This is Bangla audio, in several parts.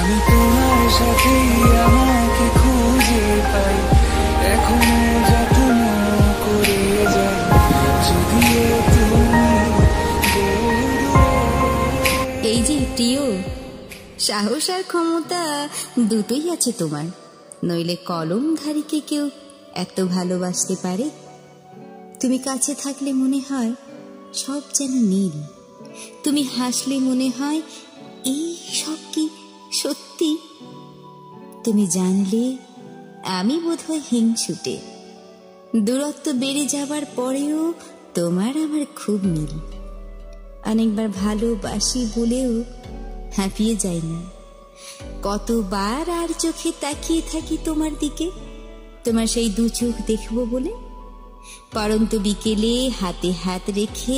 আমি তোমার সাথে আমাকে খুঁজে পাই, এখনো যত্ন করে যাই, যদিও তুমি এই যে প্রিয়, সাহস আর ক্ষমতা দুটোই আছে তোমার, নইলে কলমধারীকে কেউ এত ভালোবাসতে পারে? তুমি কাছে থাকলে মনে হয় সব যেন নীল, তুমি হাসলে মনে হয় এই সব কি সত্যি? তুমি জানলে আমি বোধহয় হিংসুটে, দূরত্ব বেড়ে যাবার পরেও তোমার আমার খুব মিল। অনেকবার ভালোবাসি বলেও হাঁপিয়ে যাই না, কতবার আর চোখে তাকিয়ে থাকি তোমার দিকে, তোমার সেই দু চোখ দেখবো বলে। পরন্ত বিকেলে হাতে হাত রেখে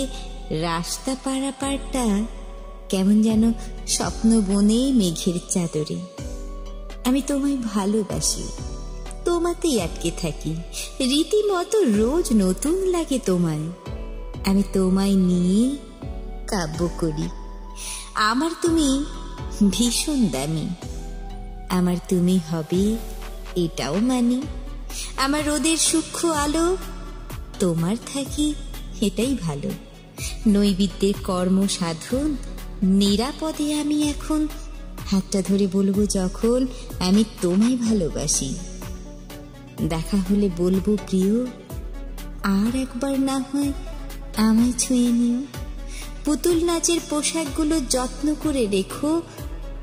রাস্তা পারাপারটা কেমন যেন স্বপ্ন বনে মেঘের চাদরে। আমি তোমায় ভালোবাসি, তোমাতেই আটকে থাকি, রীতিমতো রোজ নতুন লাগে তোমায়। আমি তোমায় নিয়ে কাব্য করি, আমার তুমি ভীষণ দামি, আমার তুমি হবে এটাও মানি। আমার রোদের সূক্ষ্ম আলো তোমার থাকি এটাই ভালো, নৈবেদ্যের কর্ম সাধন নিরাপদে আমি এখন হাতটা ধরে বলবো যখন আমি তোমায় ভালোবাসি। দেখা হলে বলবো প্রিয়, আর একবার না হয় আমায় ছুঁয়ে নিও, পুতুল নাচের পোশাকগুলো যত্ন করে রেখো,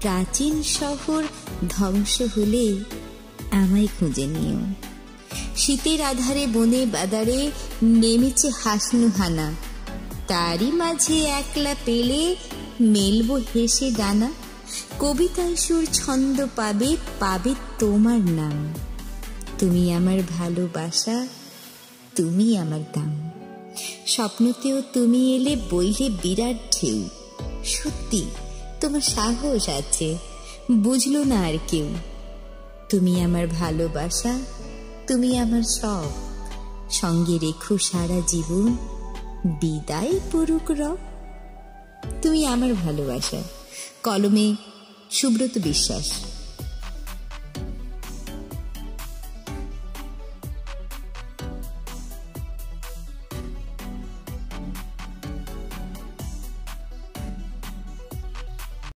প্রাচীন শহর ধ্বংস হলে আমায় খুঁজে নিও। শীতের আধারে বনে বাদারে নেমেছে হাসনু হানা, তারই মাঝে একলা পেলে মেলবো হেসে ডানা, কবিতায় সুর ছন্দ পাবে, পাবে তোমার নাম। তুমি আমার ভালোবাসা, তুমি আমার দাম। স্বপ্নতেও তুমি এলে বইলে বিরাট ঢেউ, সত্যি তোমার সাহস আছে, বুঝলো না আর কেউ। তুমি আমার ভালোবাসা, তুমি আমার সব, সঙ্গে রেখো সারা জীবন, বিদায় পড়ুক রব। তুমি আমার ভালোবাসা। কলমে সুব্রত বিশ্বাস।